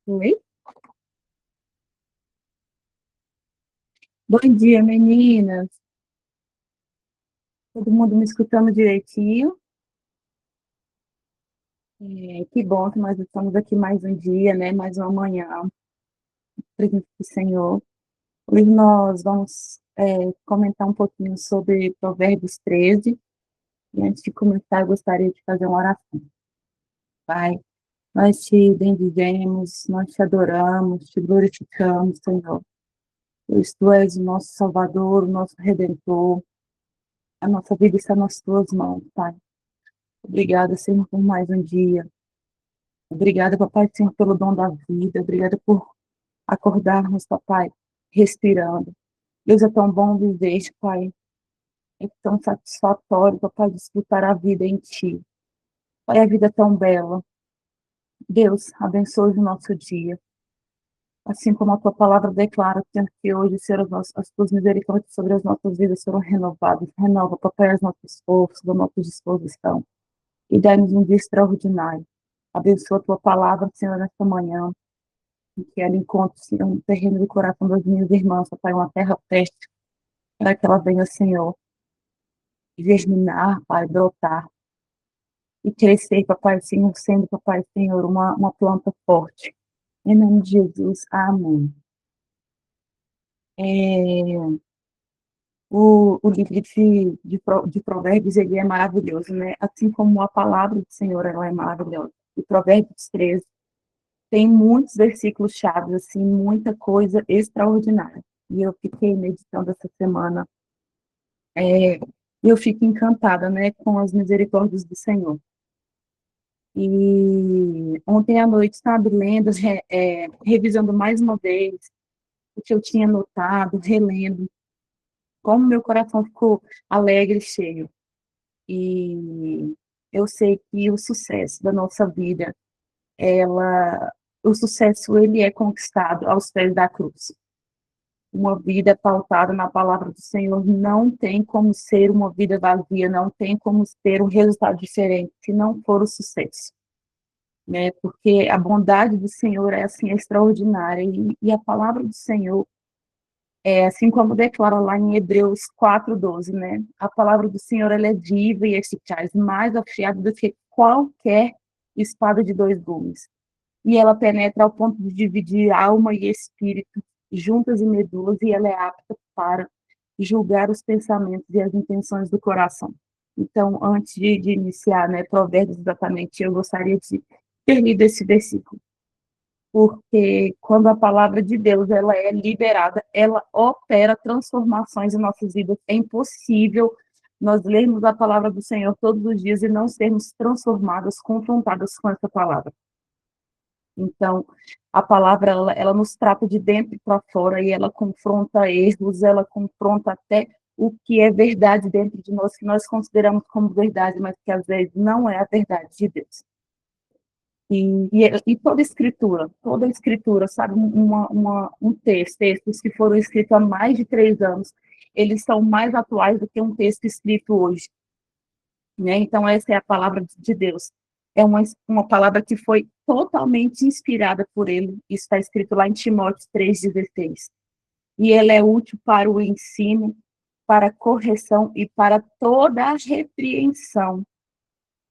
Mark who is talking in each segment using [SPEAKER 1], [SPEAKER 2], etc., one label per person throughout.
[SPEAKER 1] Oi? Bom dia, meninas. Todo mundo me escutando direitinho? Que bom que nós estamos aqui mais um dia, né? Mais uma manhã, presente do Senhor. Hoje nós vamos comentar um pouquinho sobre Provérbios 13. E antes de começar, eu gostaria de fazer uma oração. Pai, nós te bendizemos, nós te adoramos, te glorificamos, Senhor. Pois tu és o nosso Salvador, o nosso Redentor. A nossa vida está nas tuas mãos, Pai. Obrigada, Senhor, por mais um dia. Obrigada, papai, Senhor, pelo dom da vida. Obrigada por acordarmos, papai, respirando. Deus, é tão bom viver, pai. É tão satisfatório, papai, desfrutar a vida em ti. Pai, a vida é tão bela. Deus, abençoe o nosso dia. Assim como a tua palavra declara, que hoje serão as tuas misericórdias sobre as nossas vidas serão renovadas. Renova, papai, as nossas forças, a nossa disposição. E dá-nos um dia extraordinário. Abençoa a tua palavra, Senhor, nesta manhã. Que ela encontre, Senhor, no terreno do coração das minhas irmãs, Pai, uma terra fértil, para que ela venha, Senhor, germinar, Pai, brotar e crescer, Papai, Senhor, sendo, Papai, Senhor, uma planta forte. Em nome de Jesus, amém. É, o livro de Provérbios, ele é maravilhoso, né? Assim como a palavra do Senhor, ela é maravilhosa. E Provérbios 13 tem muitos versículos chaves, assim, muita coisa extraordinária. E eu fiquei meditando essa semana. É, eu fico encantada, né, com as misericórdias do Senhor. E ontem à noite, sabe, lendo, revisando mais uma vez o que eu tinha notado, relendo, como meu coração ficou alegre e cheio. E eu sei que o sucesso da nossa vida, o sucesso, ele é conquistado aos pés da cruz. Uma vida pautada na palavra do Senhor não tem como ser uma vida vazia, não tem como ter um resultado diferente se não for o sucesso, né? Porque a bondade do Senhor é assim extraordinária e a palavra do Senhor é assim como declara lá em Hebreus 4:12, né? A palavra do Senhor ela é viva e eficaz, mais afiada do que qualquer espada de dois gumes. E ela penetra ao ponto de dividir alma e espírito, juntas e medulas, e ela é apta para julgar os pensamentos e as intenções do coração. Então, antes de iniciar, né, Provérbios exatamente, eu gostaria de ter lido esse versículo, porque quando a palavra de Deus ela é liberada, ela opera transformações em nossas vidas. É impossível nós lermos a palavra do Senhor todos os dias e não sermos transformadas, confrontadas com essa palavra. Então, a palavra, ela nos trata de dentro para fora e ela confronta erros, ela confronta até o que é verdade dentro de nós, que nós consideramos como verdade, mas que às vezes não é a verdade de Deus. E toda escritura, sabe, textos que foram escritos há mais de 3 anos, eles são mais atuais do que um texto escrito hoje, né? Então, essa é a palavra de Deus. É uma palavra que foi totalmente inspirada por ele. Isso está escrito lá em Timóteo 3,16. E ela é útil para o ensino, para a correção e para toda a repreensão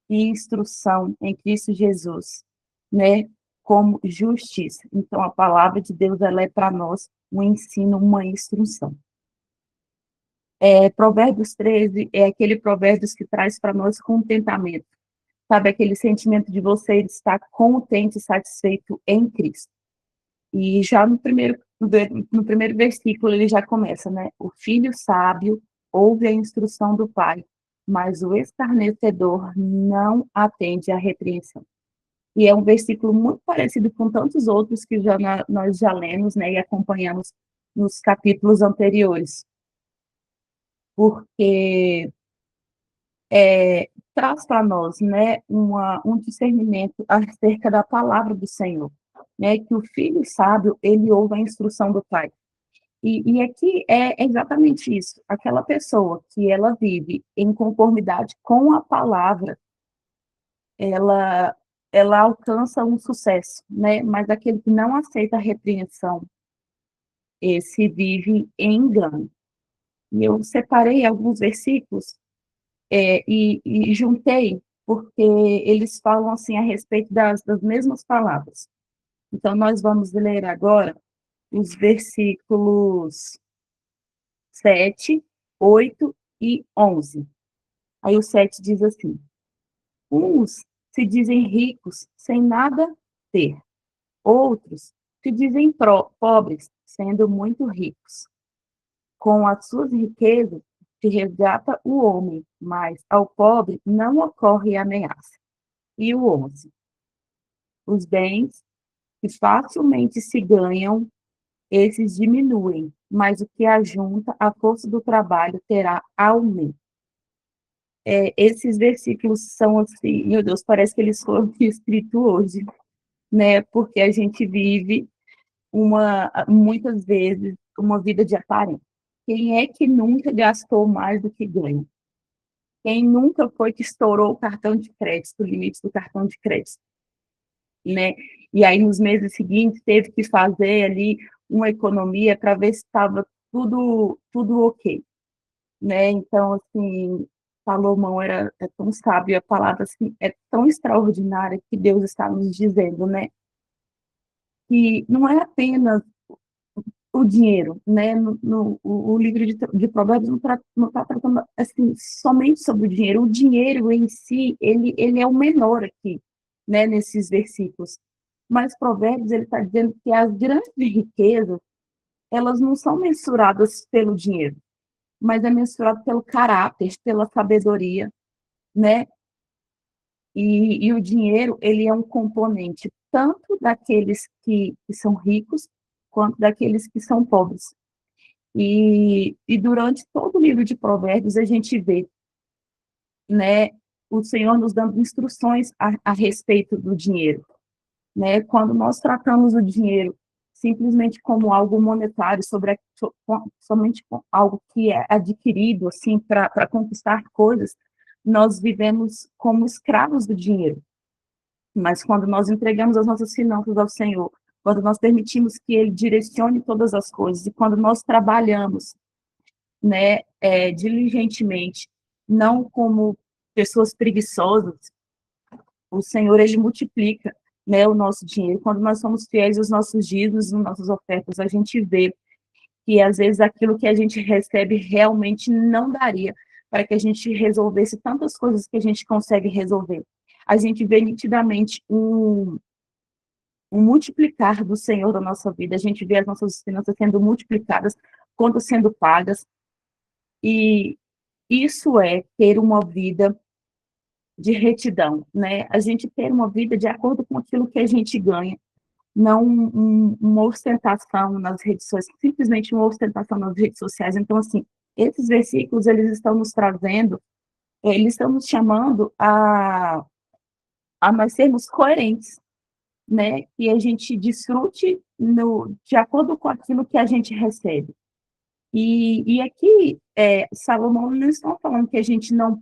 [SPEAKER 1] e instrução em Cristo Jesus, né? Como justiça. Então, a palavra de Deus, ela é para nós um ensino, uma instrução. Provérbios 13 é aquele provérbios que traz para nós contentamento. Sabe, aquele sentimento de você estar contente e satisfeito em Cristo. E já no primeiro versículo ele já começa, né? O filho sábio ouve a instrução do pai, mas o escarnecedor não atende à repreensão. E é um versículo muito parecido com tantos outros que nós já lemos, né? E acompanhamos nos capítulos anteriores. Porque traz para nós, né, um discernimento acerca da palavra do Senhor, né, que o filho sábio, ele ouve a instrução do pai. E aqui é exatamente isso, aquela pessoa que ela vive em conformidade com a palavra, ela ela alcança um sucesso, né? Mas aquele que não aceita a repreensão, esse vive em engano. E eu separei alguns versículos e juntei, porque eles falam assim a respeito das mesmas palavras. Então, nós vamos ler agora os versículos 7, 8 e 11. Aí o 7 diz assim: uns se dizem ricos sem nada ter, outros se dizem pobres, sendo muito ricos. Com as suas riquezas se resgata o homem, mas ao pobre não ocorre ameaça. E o 11: os bens que facilmente se ganham, esses diminuem, mas o que ajunta a força do trabalho terá aumento. Esses versículos são assim, meu Deus, parece que eles foram escritos hoje, né? Porque a gente vive muitas vezes uma vida de aparência. Quem é que nunca gastou mais do que ganha? Quem nunca foi que estourou o cartão de crédito, o limite do cartão de crédito, né? E aí, nos meses seguintes, teve que fazer ali uma economia para ver se estava tudo ok, né? Então, assim, Salomão é tão sábio, a palavra assim, é tão extraordinária que Deus está nos dizendo, né? Que não é apenas o dinheiro, né? O livro de Provérbios não tá tratando assim, somente sobre o dinheiro. O dinheiro em si, ele é o menor aqui, né? Nesses versículos. Mas Provérbios, ele está dizendo que as grandes riquezas, elas não são mensuradas pelo dinheiro, mas é mensurado pelo caráter, pela sabedoria, né? E o dinheiro, ele é um componente tanto daqueles que são ricos, quanto daqueles que são pobres. E durante todo o livro de Provérbios, a gente vê, né, o Senhor nos dando instruções a respeito do dinheiro, né? Quando nós tratamos o dinheiro simplesmente como algo monetário, somente algo que é adquirido assim para conquistar coisas, nós vivemos como escravos do dinheiro. Mas quando nós entregamos as nossas finanças ao Senhor, quando nós permitimos que Ele direcione todas as coisas, e quando nós trabalhamos, né, diligentemente, não como pessoas preguiçosas, o Senhor, Ele multiplica, né, o nosso dinheiro. Quando nós somos fiéis aos nossos dízimos, às nossas ofertas, a gente vê que, às vezes, aquilo que a gente recebe realmente não daria para que a gente resolvesse tantas coisas que a gente consegue resolver. A gente vê nitidamente um multiplicar do Senhor da nossa vida, a gente vê as nossas finanças sendo multiplicadas, contas sendo pagas, e isso é ter uma vida de retidão, né? A gente ter uma vida de acordo com aquilo que a gente ganha, não uma ostentação nas redes sociais, simplesmente uma ostentação nas redes sociais. Então, assim, esses versículos, eles estão nos trazendo, eles estão nos chamando a nós sermos coerentes, né? Que a gente desfrute de acordo com aquilo que a gente recebe. E aqui, Salomão não está falando que a gente não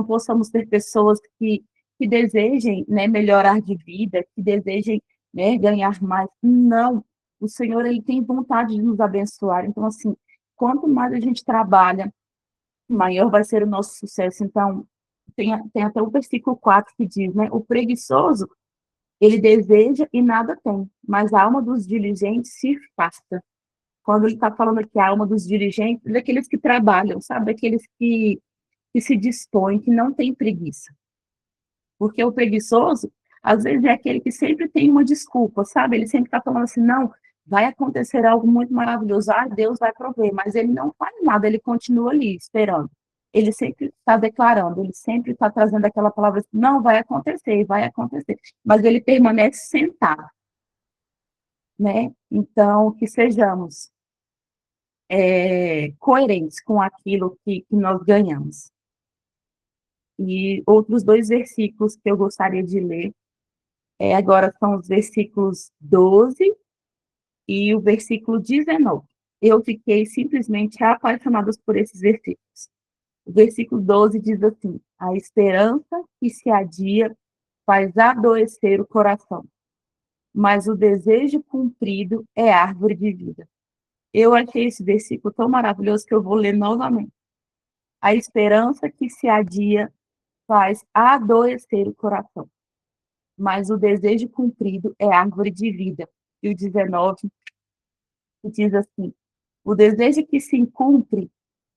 [SPEAKER 1] possamos ter pessoas que desejem, né, melhorar de vida, que desejem, né, ganhar mais. Não, o Senhor, ele tem vontade de nos abençoar. Então, assim, quanto mais a gente trabalha, maior vai ser o nosso sucesso. Então, tem até o versículo 4 que diz, né, o preguiçoso, ele deseja e nada tem, mas a alma dos diligentes se farta. Quando ele está falando aqui a alma dos dirigentes, daqueles que trabalham, sabe? Daqueles que se dispõem, que não têm preguiça. Porque o preguiçoso, às vezes, é aquele que sempre tem uma desculpa, sabe? Ele sempre está falando assim, não, vai acontecer algo muito maravilhoso, Deus vai prover, mas ele não faz nada, ele continua ali, esperando. Ele sempre está declarando, ele sempre está trazendo aquela palavra assim, não, vai acontecer, mas ele permanece sentado, né? Então, que sejamos coerentes com aquilo que nós ganhamos. E outros dois versículos que eu gostaria de ler, agora são os versículos 12 e o versículo 19. Eu fiquei simplesmente apaixonada por esses versículos. O versículo 12 diz assim: a esperança que se adia faz adoecer o coração, mas o desejo cumprido é árvore de vida. Eu achei esse versículo tão maravilhoso que eu vou ler novamente. A esperança que se adia faz adoecer o coração, mas o desejo cumprido é árvore de vida. E o 19 diz assim: o desejo que se cumpre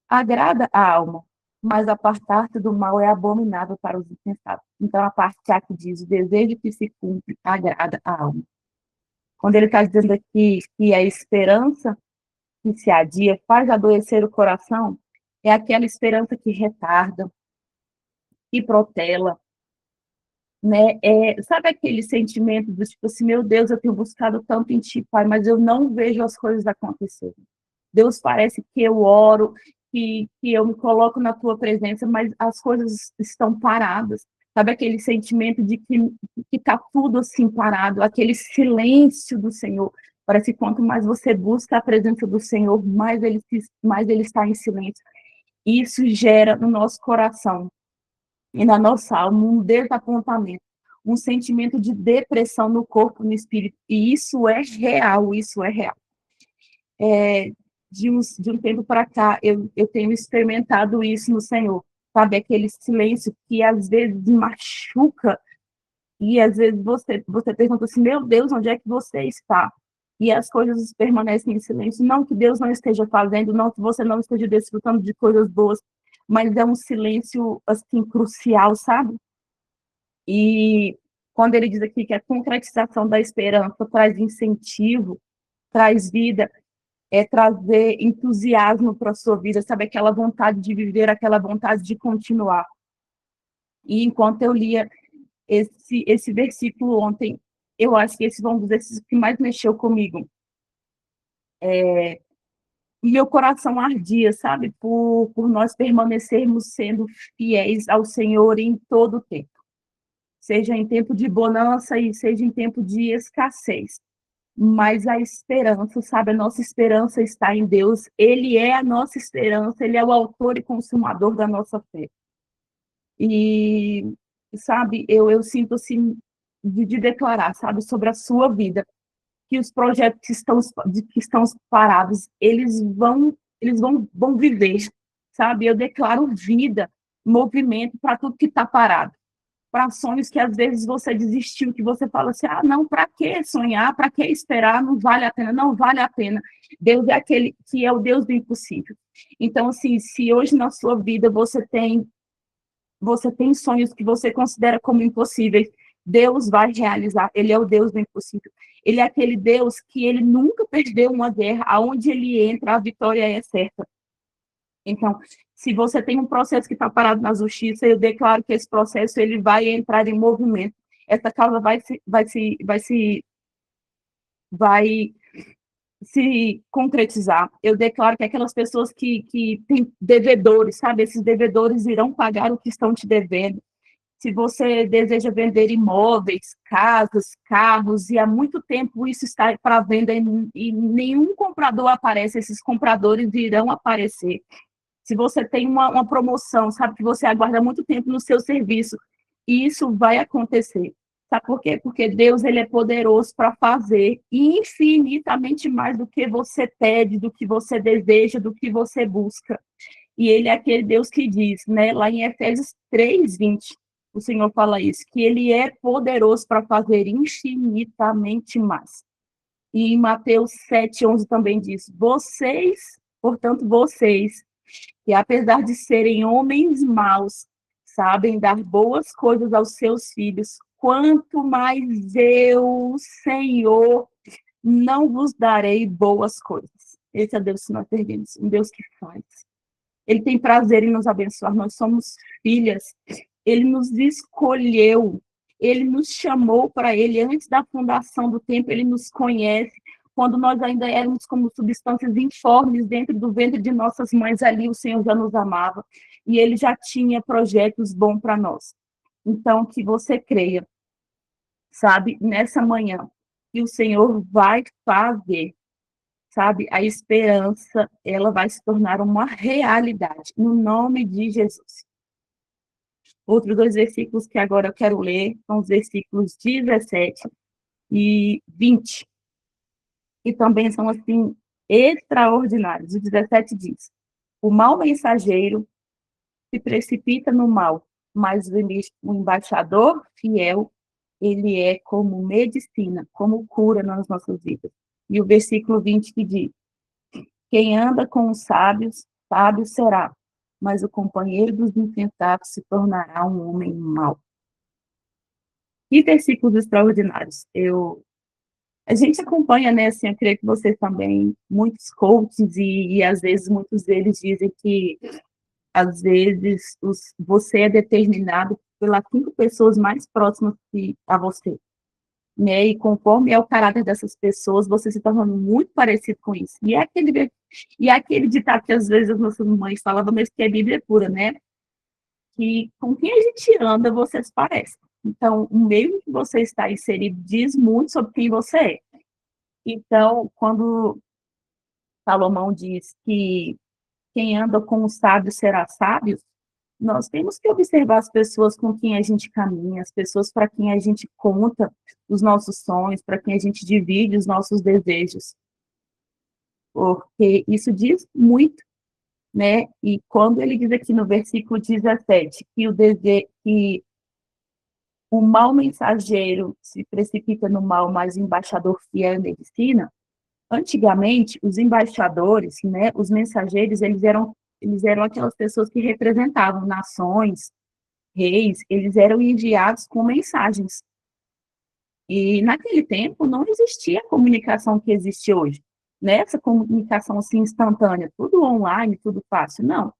[SPEAKER 1] agrada a alma, mas apartar-se do mal é abominável para os insensatos. Então, a parte A que diz: o desejo que se cumpre agrada a alma. Quando ele está dizendo aqui que a esperança que se adia faz adoecer o coração, é aquela esperança que retarda, que protela, né? Sabe aquele sentimento do tipo assim, meu Deus, eu tenho buscado tanto em ti, Pai, mas eu não vejo as coisas acontecerem. Deus, parece que eu oro, que eu me coloco na tua presença, mas as coisas estão paradas. Sabe aquele sentimento de que está tudo assim parado, aquele silêncio do Senhor. Parece que quanto mais você busca a presença do Senhor, mais ele está em silêncio. Isso gera no nosso coração e na nossa alma um desapontamento, um sentimento de depressão no corpo, no espírito. E isso é real, isso é real. De um tempo para cá, eu tenho experimentado isso no Senhor, sabe? Aquele silêncio que às vezes machuca, e às vezes você pergunta assim, meu Deus, onde é que você está? E as coisas permanecem em silêncio. Não que Deus não esteja fazendo, não que você não esteja desfrutando de coisas boas, mas é um silêncio, assim, crucial, sabe? E quando ele diz aqui que a concretização da esperança traz incentivo, traz vida, é trazer entusiasmo para a sua vida, sabe? Aquela vontade de viver, aquela vontade de continuar. E enquanto eu lia esse versículo ontem, eu acho que esse foi um dos versículos que mais mexeu comigo. Meu coração ardia, sabe? Por nós permanecermos sendo fiéis ao Senhor em todo o tempo. Seja em tempo de bonança e seja em tempo de escassez. Mas a esperança, sabe? A nossa esperança está em Deus. Ele é a nossa esperança, ele é o autor e consumador da nossa fé. E, sabe, eu sinto assim de declarar, sabe, sobre a sua vida, que os projetos que estão parados, vão viver, sabe? Eu declaro vida, movimento para tudo que está parado, para sonhos que às vezes você desistiu, que você fala assim, ah, não, para que sonhar, para que esperar, não vale a pena, não vale a pena. Deus é aquele que é o Deus do impossível. Então, assim, se hoje na sua vida você tem sonhos que você considera como impossíveis, Deus vai realizar, ele é o Deus do impossível. Ele é aquele Deus que ele nunca perdeu uma guerra, aonde ele entra, a vitória é certa. Então, se você tem um processo que está parado na justiça, eu declaro que esse processo ele vai entrar em movimento. Essa causa vai se concretizar. Eu declaro que aquelas pessoas que têm devedores, sabe? Esses devedores irão pagar o que estão te devendo. Se você deseja vender imóveis, casas, carros, e há muito tempo isso está para venda e nenhum comprador aparece, esses compradores irão aparecer. Se você tem uma promoção, sabe, que você aguarda muito tempo no seu serviço, e isso vai acontecer. Sabe por quê? Porque Deus ele é poderoso para fazer infinitamente mais do que você pede, do que você deseja, do que você busca. E ele é aquele Deus que diz, né, lá em Efésios 3:20, o Senhor fala isso, que ele é poderoso para fazer infinitamente mais. E em Mateus 7:11 também diz, portanto, vocês, que apesar de serem homens maus, sabem dar boas coisas aos seus filhos, quanto mais eu, Senhor, não vos darei boas coisas. Esse é Deus que nós servimos, um Deus que faz. Ele tem prazer em nos abençoar, nós somos filhas, ele nos escolheu, ele nos chamou para ele, antes da fundação do tempo, ele nos conhece, quando nós ainda éramos como substâncias informes dentro do ventre de nossas mães, ali o Senhor já nos amava, e ele já tinha projetos bons para nós. Então, que você creia, sabe, nessa manhã, que o Senhor vai fazer, sabe, a esperança, ela vai se tornar uma realidade, no nome de Jesus. Outros dois versículos que agora eu quero ler são os versículos 17 e 20, que também são, assim, extraordinários. O 17 diz: o mau mensageiro se precipita no mal, mas o embaixador fiel, ele é como medicina, como cura nas nossas vidas. E o versículo 20 que diz: quem anda com os sábios, sábio será, mas o companheiro dos insensatos se tornará um homem mau. Que versículos extraordinários. A gente acompanha, né, assim, eu creio que vocês também, muitos coaches, e às vezes muitos deles dizem que, às vezes, você é determinado pelas 5 pessoas mais próximas a você, né, e conforme é o caráter dessas pessoas, você se torna muito parecido com isso. E é aquele ditado que, às vezes, as nossas mães falavam, mas que é Bíblia pura, né, que com quem a gente anda, você se parece. Então, o meio em que você está inserido diz muito sobre quem você é. Então, quando Salomão diz que quem anda com o sábio será sábio, nós temos que observar as pessoas com quem a gente caminha, as pessoas para quem a gente conta os nossos sonhos, para quem a gente divide os nossos desejos, porque isso diz muito, né? E quando ele diz aqui no versículo 17 que o mau mensageiro se precipita no mal, mas o embaixador fiel é medicina. Antigamente, os embaixadores, né, os mensageiros, eles eram aquelas pessoas que representavam nações, reis, eles eram enviados com mensagens. E naquele tempo não existia a comunicação que existe hoje, né? Essa comunicação assim instantânea, tudo online, tudo fácil. Não.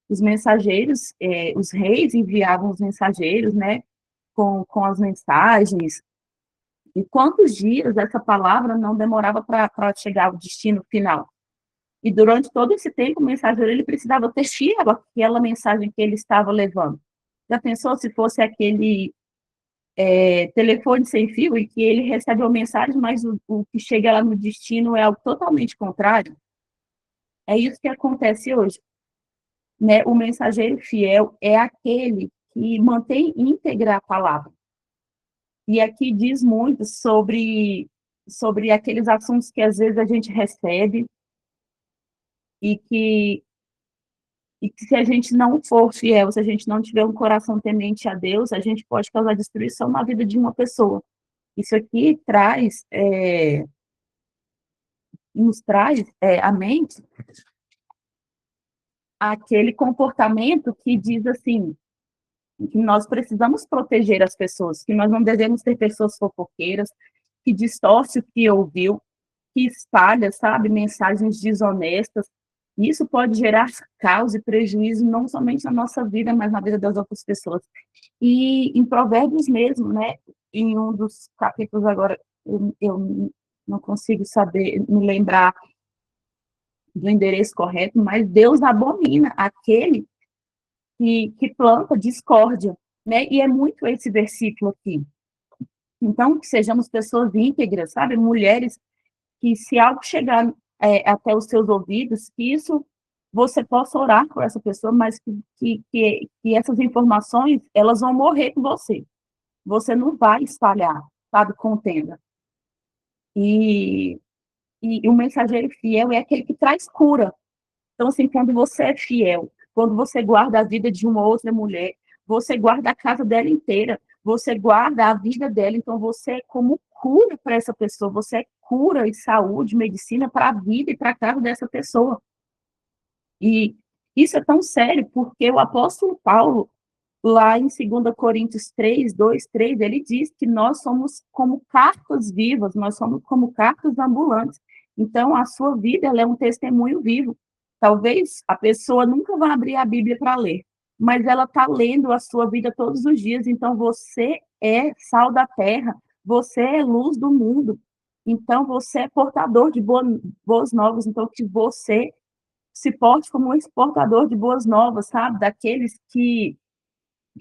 [SPEAKER 1] Os mensageiros, os reis enviavam os mensageiros, né, com as mensagens. E quantos dias essa palavra não demorava para chegar ao destino final? E durante todo esse tempo, o mensageiro ele precisava ter fiel aquela mensagem que ele estava levando. Já pensou se fosse aquele telefone sem fio e que ele recebe uma mensagem, mas o que chega lá no destino é algo totalmente contrário? É isso que acontece hoje, né? O mensageiro fiel é aquele que mantém íntegra a palavra. E aqui diz muito sobre aqueles assuntos que às vezes a gente recebe e que se a gente não for fiel, se a gente não tiver um coração temente a Deus, a gente pode causar destruição na vida de uma pessoa. Isso aqui nos traz à mente aquele comportamento que diz assim, que nós precisamos proteger as pessoas, que nós não devemos ter pessoas fofoqueiras, que distorce o que ouviu, que espalha, sabe, mensagens desonestas. Isso pode gerar caos e prejuízo não somente na nossa vida, mas na vida das outras pessoas. E em Provérbios mesmo, né, em um dos capítulos agora, eu não consigo saber, me lembrar do endereço correto, mas Deus abomina aquele que planta discórdia, né? E é muito esse versículo aqui. Então, que sejamos pessoas íntegras, sabe? Mulheres que, se algo chegar até os seus ouvidos, que isso você possa orar por essa pessoa, mas que essas informações, elas vão morrer com você. Você não vai espalhar, sabe, contenda. E, e o mensageiro fiel é aquele que traz cura. Então, assim, quando você é fiel, quando você guarda a vida de uma outra mulher, você guarda a casa dela inteira, você guarda a vida dela, então você é como cura para essa pessoa, você é cura e saúde, medicina para a vida e para a casa dessa pessoa. E isso é tão sério, porque o apóstolo Paulo, lá em 2 Coríntios 3, 2, 3, ele diz que nós somos como cartas vivas, nós somos como cartas ambulantes. Então, a sua vida ela é um testemunho vivo. Talvez a pessoa nunca vá abrir a Bíblia para ler, mas ela está lendo a sua vida todos os dias. Então, você é sal da terra, você é luz do mundo. Então, você é portador de boas novas. Então, que você se porte como um exportador de boas novas, sabe? Daqueles que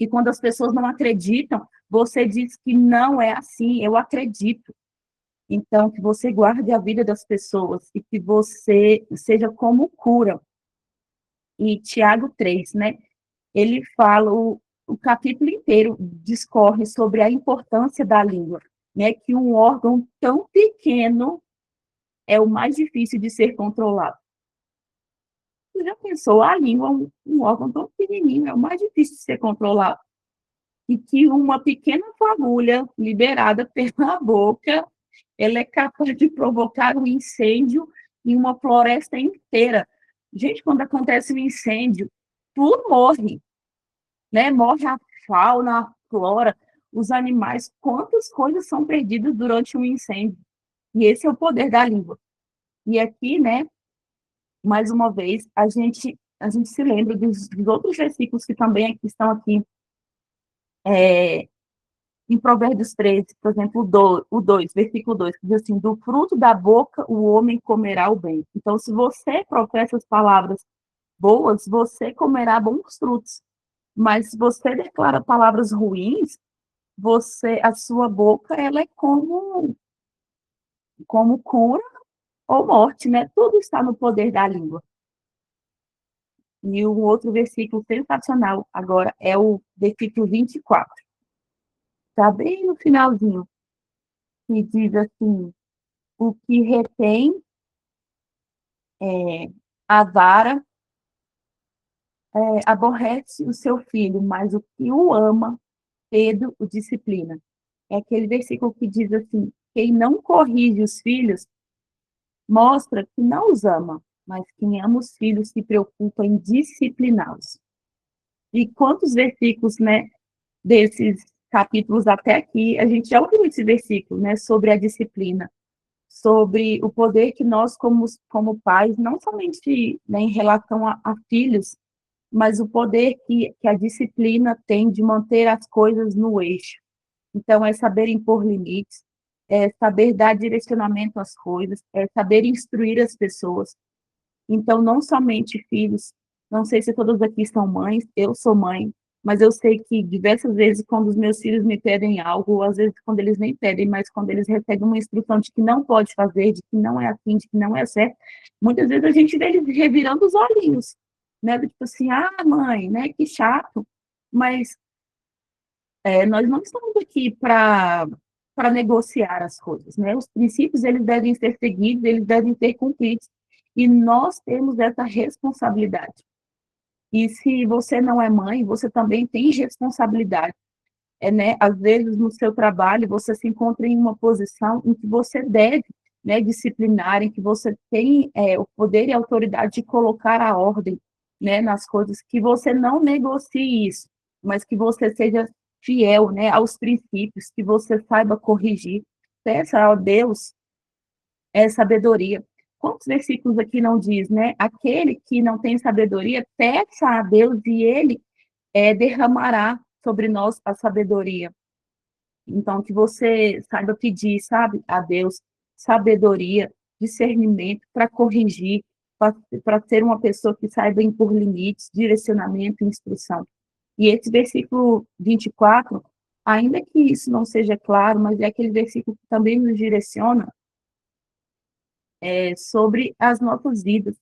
[SPEAKER 1] quando as pessoas não acreditam, você diz que não é assim, eu acredito. Então, que você guarde a vida das pessoas e que você seja como cura. E Tiago 3, né? Ele fala, o capítulo inteiro discorre sobre a importância da língua, né? Que um órgão tão pequeno é o mais difícil de ser controlado. Você já pensou, a língua é um órgão tão pequenininho, é o mais difícil de ser controlado. E que uma pequena fagulha liberada pela boca, ela é capaz de provocar um incêndio em uma floresta inteira. Gente, quando acontece um incêndio, tudo morre, né? Morre a fauna, a flora, os animais. Quantas coisas são perdidas durante um incêndio? E esse é o poder da língua. E aqui, né, mais uma vez, a gente se lembra dos outros versículos que também estão aqui, em Provérbios 13, por exemplo, o 2, versículo 2, que diz assim, do fruto da boca o homem comerá o bem. Então, se você professa as palavras boas, você comerá bons frutos. Mas se você declara palavras ruins, a sua boca, ela é como cura ou morte, né? Tudo está no poder da língua. E um outro versículo sensacional agora é o versículo 24. Está bem no finalzinho, que diz assim, o que retém a vara aborrece o seu filho, mas o que o ama, cedo o disciplina. É aquele versículo que diz assim, quem não corrige os filhos, mostra que não os ama, mas quem ama os filhos se preocupa em discipliná-los. E quantos versículos, né, desses capítulos até aqui, a gente já ouviu esse versículo, né, sobre a disciplina, sobre o poder que nós, como pais, não somente, né, em relação a filhos, mas o poder que a disciplina tem de manter as coisas no eixo. Então, é saber impor limites, é saber dar direcionamento às coisas, é saber instruir as pessoas. Então, não somente filhos, não sei se todas aqui são mães, eu sou mãe, mas eu sei que diversas vezes, quando os meus filhos me pedem algo, ou às vezes quando eles nem pedem, mas quando eles recebem uma instrução de que não pode fazer, de que não é assim, de que não é certo, muitas vezes a gente vê eles revirando os olhinhos, né? Tipo assim, ah, mãe, né? Que chato. Mas nós não estamos aqui para negociar as coisas, né? Os princípios, eles devem ser seguidos, eles devem ser cumpridos. E nós temos essa responsabilidade. E se você não é mãe, você também tem responsabilidade. Né? Às vezes, no seu trabalho, você se encontra em uma posição em que você deve, né, disciplinar, em que você tem o poder e a autoridade de colocar a ordem, né, nas coisas, que você não negocie isso, mas que você seja fiel, né, aos princípios, que você saiba corrigir. Peça a Deus sabedoria. Quantos versículos aqui não diz, né? Aquele que não tem sabedoria, peça a Deus e ele derramará sobre nós a sabedoria. Então, que você saiba pedir, sabe, a Deus sabedoria, discernimento para corrigir, para ser uma pessoa que saiba impor limites, direcionamento e instrução. E esse versículo 24, ainda que isso não seja claro, mas é aquele versículo que também nos direciona sobre as nossas vidas.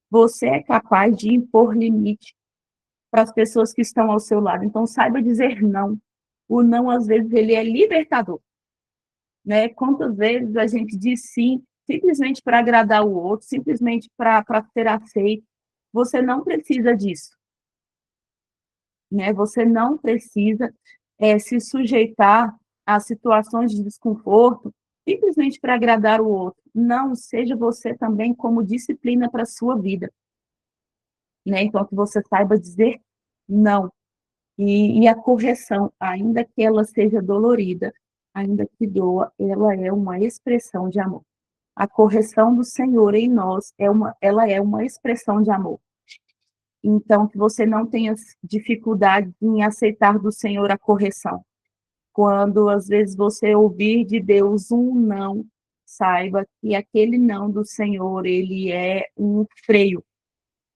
[SPEAKER 1] Você é capaz de impor limite para as pessoas que estão ao seu lado. Então, saiba dizer não. O não, às vezes, ele é libertador. Né? Quantas vezes a gente diz sim, simplesmente para agradar o outro, simplesmente para ser aceito. Você não precisa disso. Né? Você não precisa se sujeitar a situações de desconforto simplesmente para agradar o outro. Não, seja você também como disciplina para a sua vida. Né? Então, que você saiba dizer não. E a correção, ainda que ela seja dolorida, ainda que doa, ela é uma expressão de amor. A correção do Senhor em nós, ela é uma expressão de amor. Então, que você não tenha dificuldade em aceitar do Senhor a correção. Quando, às vezes, você ouvir de Deus um não, saiba que aquele não do Senhor, ele é um freio,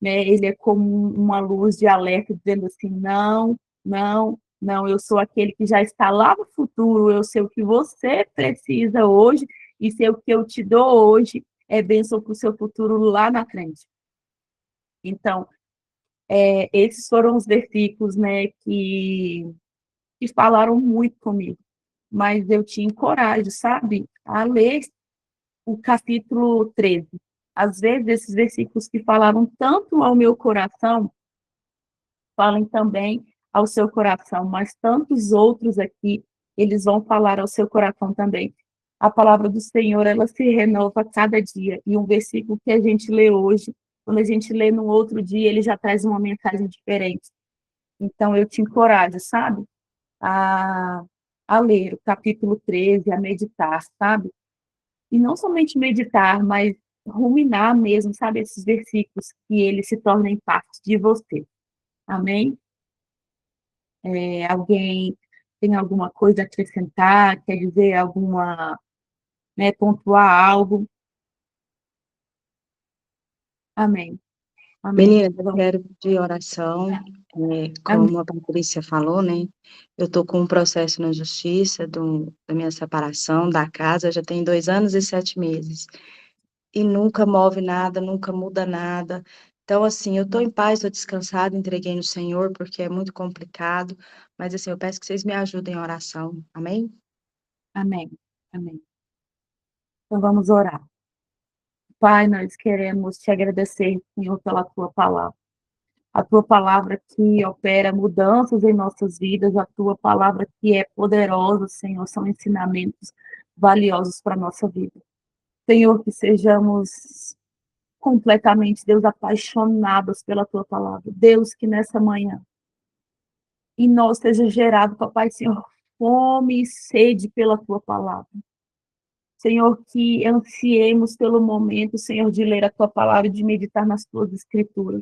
[SPEAKER 1] né? Ele é como uma luz de alerta, dizendo assim, não, não, não, eu sou aquele que já está lá no futuro, eu sei o que você precisa hoje, e sei o que eu te dou hoje é bênção para o seu futuro lá na frente. Então, Esses foram os versículos, né, que falaram muito comigo. Mas eu tinha coragem, sabe, a ler o capítulo 13. Às vezes, esses versículos que falaram tanto ao meu coração, falem também ao seu coração, mas tantos outros aqui, eles vão falar ao seu coração também. A palavra do Senhor, ela se renova a cada dia, e um versículo que a gente lê hoje, quando a gente lê no outro dia, ele já traz uma mensagem diferente. Então, eu te encorajo, sabe, a, a ler o capítulo 13, a meditar, sabe? E não somente meditar, mas ruminar mesmo, sabe, esses versículos, que eles se tornem parte de você. Amém? Alguém tem alguma coisa a acrescentar, quer dizer alguma, né, pontuar algo? Amém. Amém.
[SPEAKER 2] Menina, eu quero pedir oração,
[SPEAKER 1] Amém.
[SPEAKER 2] como a Patrícia falou, né? Eu estou com um processo na justiça da minha separação da casa, já tem 2 anos e 7 meses, e nunca move nada, nunca muda nada. Então, assim, eu estou em paz, estou descansada, entreguei no Senhor, porque é muito complicado, mas, assim, eu peço que vocês me ajudem em oração, amém?
[SPEAKER 1] Amém. Amém. Então vamos orar. Pai, nós queremos te agradecer, Senhor, pela tua palavra. A tua palavra que opera mudanças em nossas vidas, a tua palavra que é poderosa, Senhor, são ensinamentos valiosos para a nossa vida. Senhor, que sejamos completamente, Deus, apaixonados pela tua palavra. Deus, que nessa manhã em nós seja gerado, papai, Senhor, fome e sede pela tua palavra. Senhor, que ansiemos pelo momento, Senhor, de ler a tua palavra e de meditar nas tuas escrituras.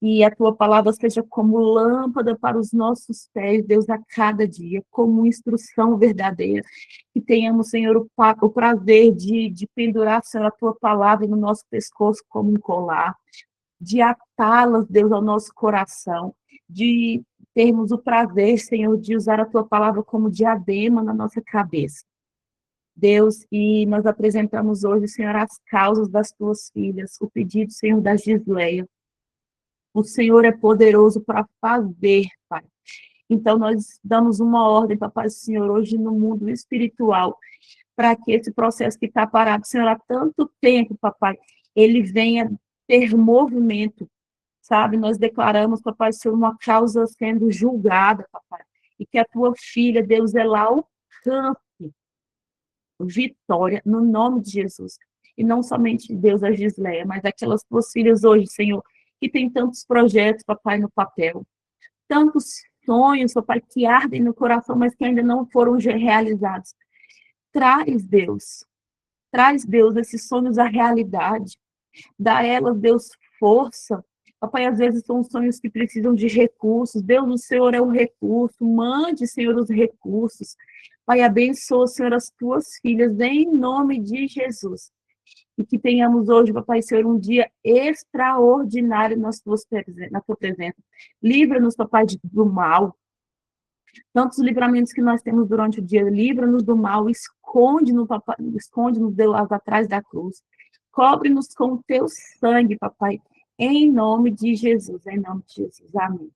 [SPEAKER 1] E a tua palavra seja como lâmpada para os nossos pés, Deus, a cada dia, como instrução verdadeira. Que tenhamos, Senhor, o prazer de pendurar, Senhor, a tua palavra no nosso pescoço como um colar, de atá-las, Deus, ao nosso coração, de termos o prazer, Senhor, de usar a tua palavra como diadema na nossa cabeça. Deus, e nós apresentamos hoje, Senhor, as causas das tuas filhas, o pedido, Senhor, da Gisleia. O Senhor é poderoso para fazer, Pai. Então, nós damos uma ordem, Papai Senhor, hoje no mundo espiritual, para que esse processo que está parado, Senhor, há tanto tempo, Papai, ele venha ter movimento, sabe? Nós declaramos, Papai Senhor, uma causa sendo julgada, Papai, e que a tua filha, Deus, ela alcance vitória no nome de Jesus. E não somente Deus, a Gisleia, mas aquelas tuas filhas hoje, Senhor, que tem tantos projetos, Papai, no papel, tantos sonhos, Papai, que ardem no coração, mas que ainda não foram realizados. Traz, Deus, esses sonhos à realidade. Dá a elas, Deus, força. Papai, às vezes são sonhos que precisam de recursos. Deus, o Senhor é o recurso. Mande, Senhor, os recursos. Pai, abençoa, Senhor, as tuas filhas, em nome de Jesus. E que tenhamos hoje, Papai Senhor, um dia extraordinário na tua presença. Livra-nos, Papai, do mal. Tantos livramentos que nós temos durante o dia, livra-nos do mal, esconde-nos, Papai, esconde-nos, Deus, atrás da cruz. Cobre-nos com o teu sangue, Papai, em nome de Jesus, em nome de Jesus. Amém.